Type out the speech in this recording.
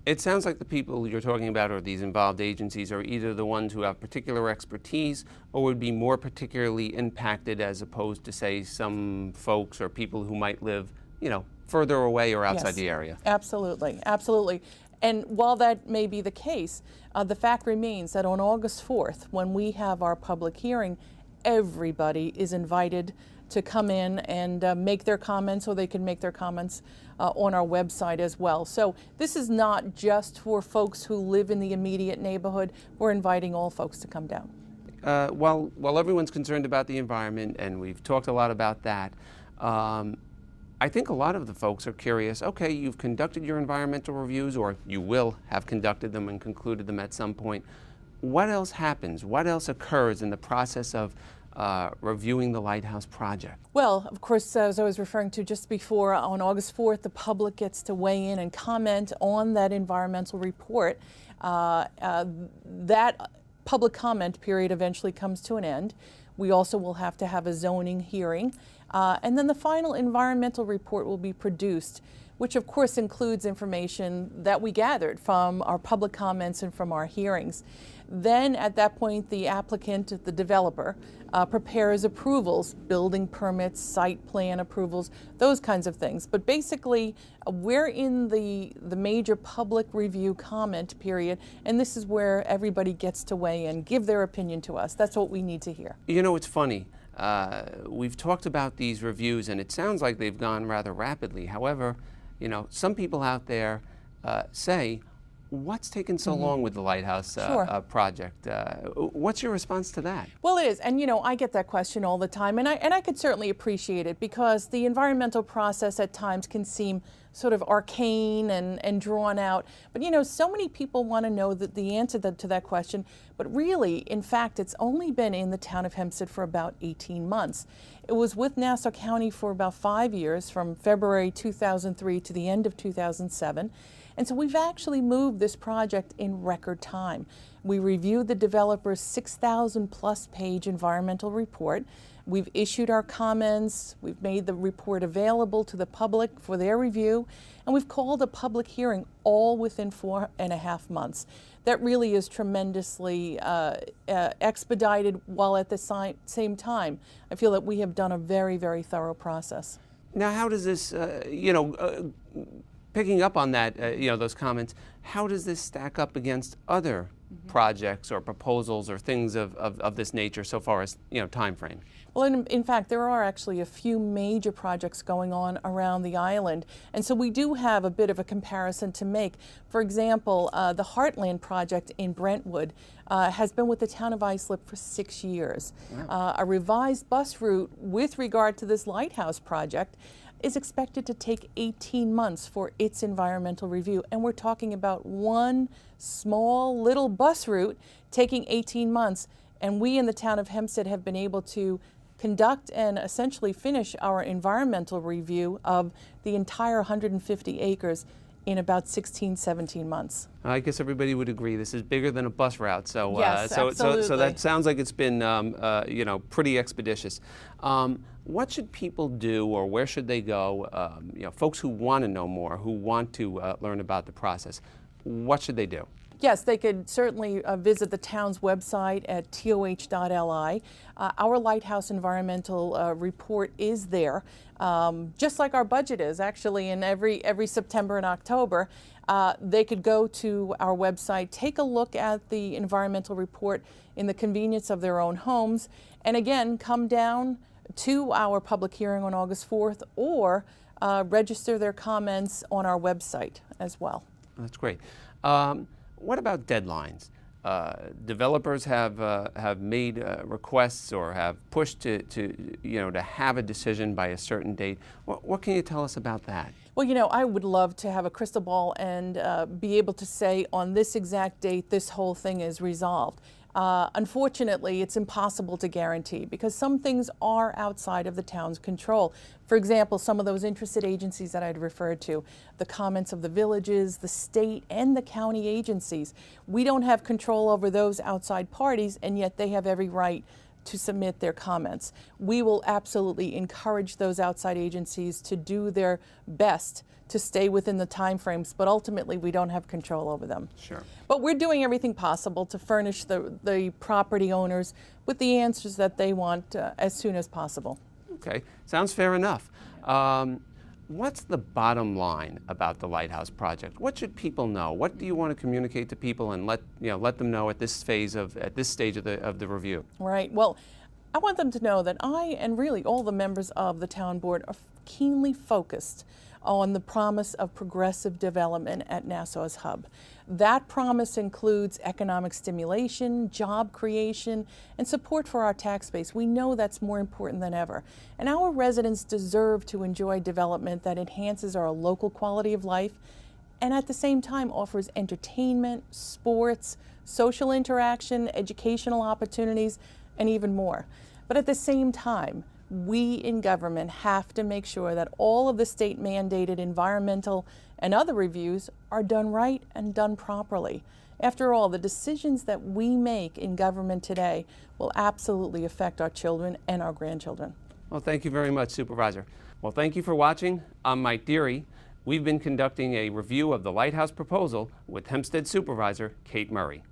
It sounds like the people you're talking about, or these involved agencies, are either the ones who have particular expertise or would be more particularly impacted, as opposed to, say, some folks or people who might live, further away or outside Yes, the area. absolutely, absolutely. And while that may be the case, the fact remains that on August 4th, when we have our public hearing, everybody is invited to come in and make their comments, or they can make their comments on our website as well. So this is not just for folks who live in the immediate neighborhood. We're inviting all folks to come down. While everyone's concerned about the environment, and we've talked a lot about that, I think a lot of the folks are curious, okay, you've conducted your environmental reviews, or you will have conducted them and concluded them at some point. What else happens? What else occurs in the process of reviewing the Lighthouse Project? Well, of course, as I was referring to just before, on August 4th, the public gets to weigh in and comment on that environmental report. That public comment period eventually comes to an end. We also will have to have a zoning hearing. And then the final environmental report will be produced, which of course includes information that we gathered from our public comments and from our hearings. Then at that point, the applicant, the developer, prepares approvals, building permits, site plan approvals, those kinds of things. But basically, we're in the major public review comment period, and this is where everybody gets to weigh in, give their opinion to us. That's what we need to hear. It's funny. We've talked about these reviews, and it sounds like they've gone rather rapidly. However, some people out there say, what's taken so long with the Lighthouse project? What's your response to that? Well, it is, and I get that question all the time, and I could certainly appreciate it, because the environmental process at times can seem sort of arcane and drawn out. But so many people want to know the answer to that question. But really, in fact, it's only been in the town of Hempstead for about 18 months. It was with Nassau County for about 5 years, from February 2003 to the end of 2007. And so we've actually moved this project in record time. We reviewed the developer's 6,000 plus page environmental report. We've issued our comments, we've made the report available to the public for their review, and we've called a public hearing all within 4.5 months. That really is tremendously expedited, while at the same time, I feel that we have done a very, very thorough process. Now, how does this, picking up on that, those comments, how does this stack up against other projects or proposals or things of this nature so far as, time frame? Well, in fact, there are actually a few major projects going on around the island, and so we do have a bit of a comparison to make. For example, the Heartland project in Brentwood has been with the town of Islip for 6 years. Wow. A revised bus route with regard to this Lighthouse project is expected to take 18 months for its environmental review. And we're talking about one small little bus route taking 18 months. And we in the town of Hempstead have been able to conduct and essentially finish our environmental review of the entire 150 acres in about 16, 17 months. I guess everybody would agree this is bigger than a bus route. So, yes, so that sounds like it's been, pretty expeditious. What should people do, or where should they go? Folks who want to know more, who want to learn about the process, what should they do? Yes, they could certainly visit the town's website at toh.li. Our Lighthouse environmental report is there, just like our budget is actually in every September and October. They could go to our website, take a look at the environmental report in the convenience of their own homes, and again, come down to our public hearing on August 4th, or register their comments on our website as well. That's great. What about deadlines? Developers have made requests or have pushed to have a decision by a certain date. What can you tell us about that? Well, I would love to have a crystal ball and be able to say on this exact date this whole thing is resolved. Unfortunately, it's impossible to guarantee, because some things are outside of the town's control. For example, some of those interested agencies that I'd referred to, the comments of the villages, the state, and the county agencies. We don't have control over those outside parties, and yet they have every right to submit their comments. We will absolutely encourage those outside agencies to do their best to stay within the timeframes, but ultimately we don't have control over them. Sure. But we're doing everything possible to furnish the property owners with the answers that they want as soon as possible. Okay, sounds fair enough. What's the bottom line about the Lighthouse Project? What should people know? What do you want to communicate to people and let them know at this stage of the review? Right. Well, I want them to know that I and really all the members of the town board are keenly focused on the promise of progressive development at Nassau's hub. That promise includes economic stimulation, job creation, and support for our tax base. We know that's more important than ever. And our residents deserve to enjoy development that enhances our local quality of life and at the same time offers entertainment, sports, social interaction, educational opportunities, and even more. But at the same time, we in government have to make sure that all of the state mandated environmental and other reviews are done right and done properly. After all, the decisions that we make in government today will absolutely affect our children and our grandchildren. Well, thank you very much, Supervisor. Well, thank you for watching. I'm Mike Deary. We've been conducting a review of the Lighthouse proposal with Hempstead Supervisor Kate Murray.